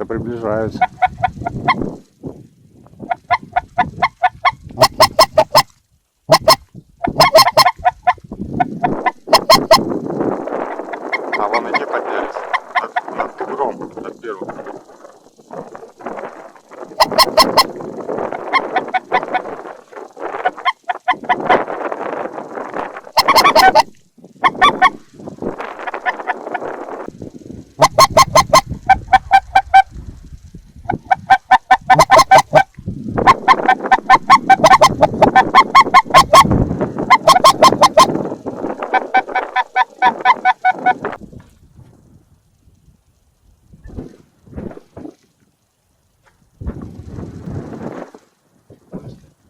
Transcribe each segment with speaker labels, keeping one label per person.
Speaker 1: приближаются. А вон и те поднялись над бугром, над первым.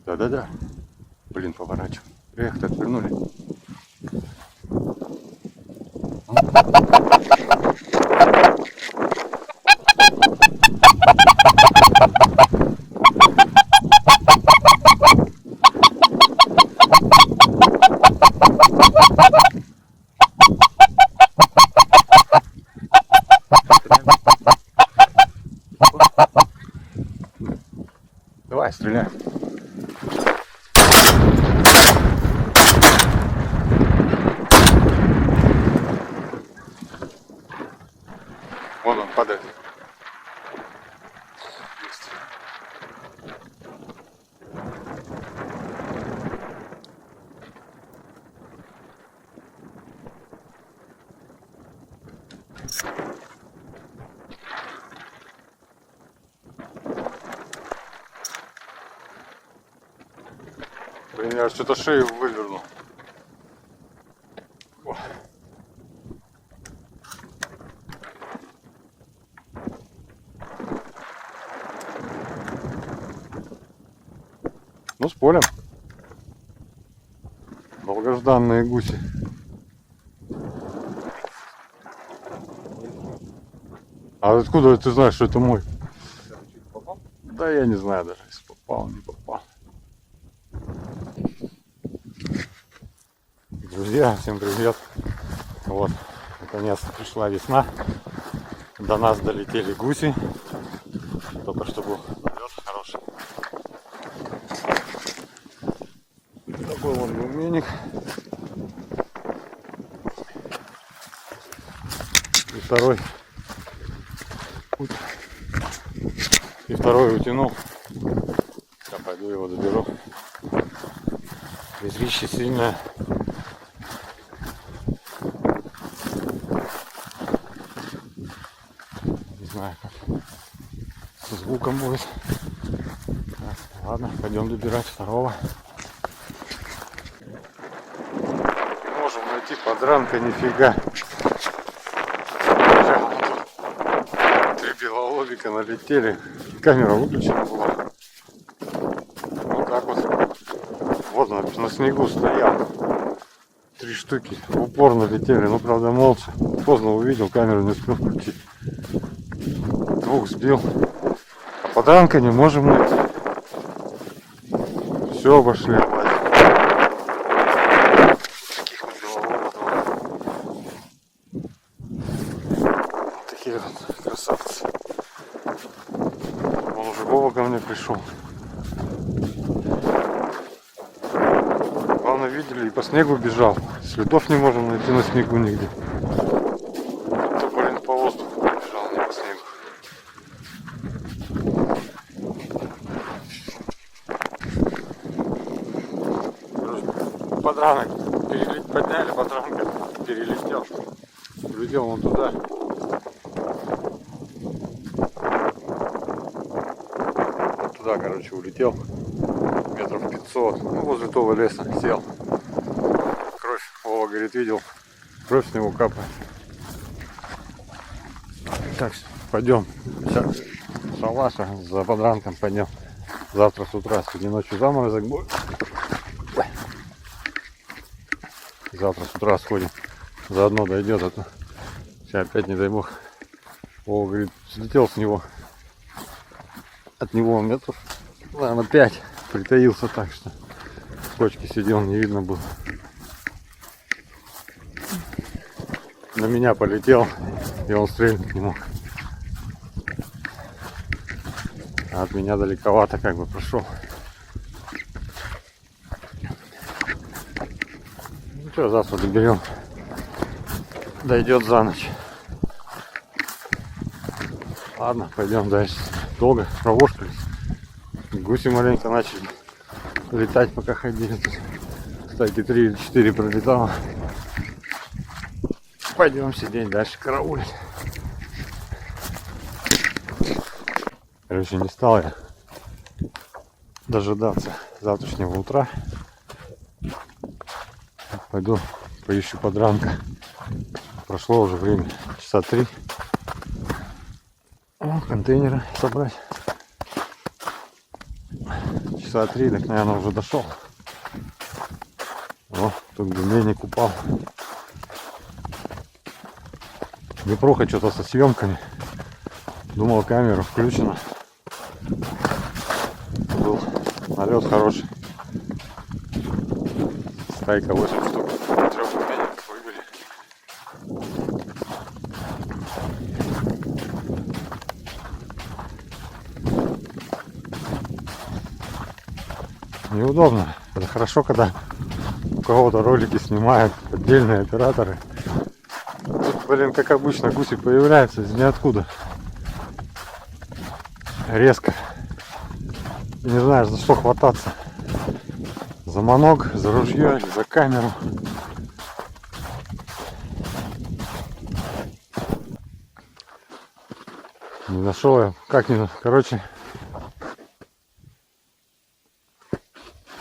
Speaker 1: Да-да-да. Блин, поворачивай. Эх, ты отвернули. Давай, стреляй. Вон он падает. Есть. Блин, я что-то шею вывернул. О. Ну, с полем. Долгожданные гуси. А откуда ты знаешь, что это мой? Да я не знаю даже, если попал, не попал. Друзья, всем привет. Вот, наконец пришла весна. До нас долетели гуси. Только что был налет хороший. Такой вот гуменик. И второй. И второй утянул. Я пойду его доберу. Ветрище сильное. Не знаю, как со звуком будет. Так, ладно, пойдем добирать второго. Не можем найти подранка нифига. Три белолобика налетели. Камера выключена была. Вот так вот. Вот на снегу стоял. 3 штуки. В упор налетели. Ну, правда, молча. Поздно увидел, камеру не успел включить. 2 сбил. А подранка не можем найти. Все, обошли. Таких вот белолобов. Такие вот красавцы. Он уже Вова ко мне пришел. Главное, видели, и по снегу бежал. Следов не можем найти на снегу нигде. Это, блин, по воздуху бежал, не по снегу. Подранок подняли, подранка перелетел. Улетел он туда. Туда, короче, улетел. Метров 500. Ну, возле того леса сел. Кровь, Вова говорит, видел. Кровь с него капает. Так, пойдем. Сейчас шалаша за подранком пойдем. Завтра с утра, сегодня ночью заморозок будет. Завтра с утра сходим. Заодно дойдет, а то сейчас опять, не дай бог. Вова говорит, слетел с него. От него метров, наверное, 5. Притаился так, что в кочке сидел, не видно было. На меня полетел, и он стрельнуть не мог. А от меня далековато как бы прошел. Ну что, завтра доберем. Дойдет за ночь. Ладно, пойдем дальше. Долго провожкались. Гуси маленько начали летать, пока ходили тут. Кстати, 3 или 4 пролетало. Пойдем сидеть дальше караулить. Короче, не стал я дожидаться завтрашнего утра. Пойду поищу подранка. Прошло уже время, часа 3. О, контейнеры собрать. Часа 3, так, наверное, уже дошел. О, тут гуменник упал. Неплохо что-то со съемками. Думал, камера включена. Был налет хороший. Стайка 8 штук. 3 гуменников выбили. Неудобно. Это хорошо, когда у кого-то ролики снимают отдельные операторы. Тут, блин, как обычно, гуси появляются из ниоткуда. Резко. И не знаешь, за что хвататься. За манок, за ружье или за камеру. Не нашел я. Как не... Короче.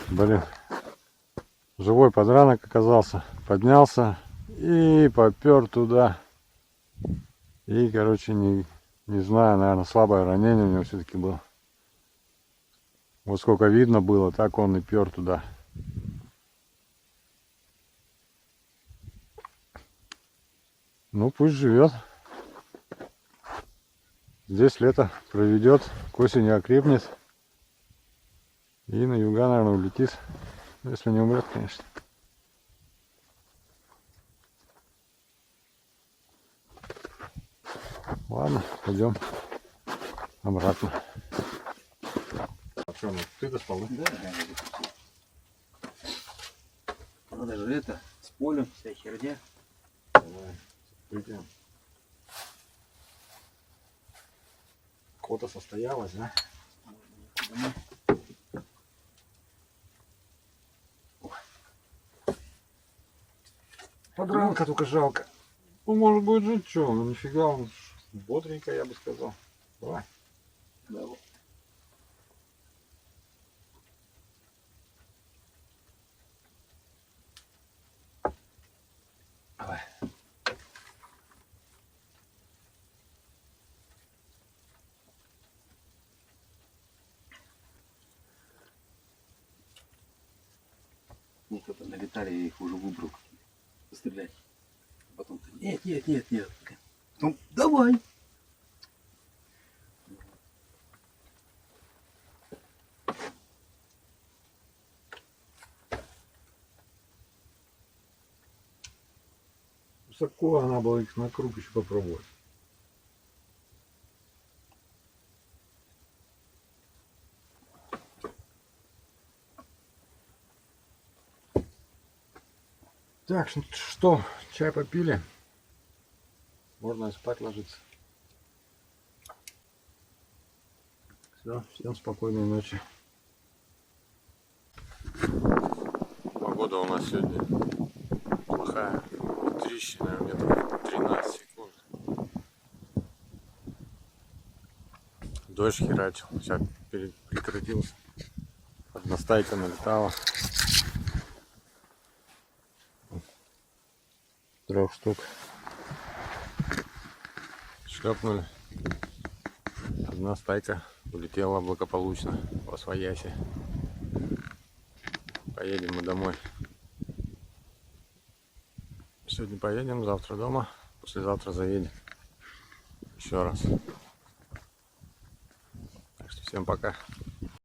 Speaker 1: Блин. Живой подранок оказался. Поднялся и попер туда. И, короче, не знаю, наверное, слабое ранение у него все-таки было. Вот сколько видно было, так он и пер туда. Ну, пусть живет. Здесь лето проведет, к осени окрепнет. И на юга, наверное, улетит. Если не умрет, конечно. Ладно, пойдем обратно. А что, ну ты доспал, да?
Speaker 2: Да. Надо же это, с полем, вся херня.
Speaker 1: Давай, придем. Охота состоялась, да? Подранка только жалко. Ну, может быть, жить что? Ну, нифига, он бодренько, я бы сказал. Давай.
Speaker 2: Давай.
Speaker 1: Давай.
Speaker 2: Мне кто-то налетали, я их уже выбрал. Пострелять. Потом, нет. Потом, давай.
Speaker 1: Высоко она была их на круг еще попробовать. Так, что, чай попили? Можно и спать ложиться. Все, всем спокойной ночи. Погода у нас сегодня плохая. Ветрище, наверное, метров 13 секунд. Дождь херачил, сейчас прекратился. Одна стайка налетала. 3 штук. Шлепнули. Одна стайка улетела благополучно восвояси. Поедем мы домой. Сегодня поедем, завтра дома, послезавтра заедем. Еще раз. Так что всем пока.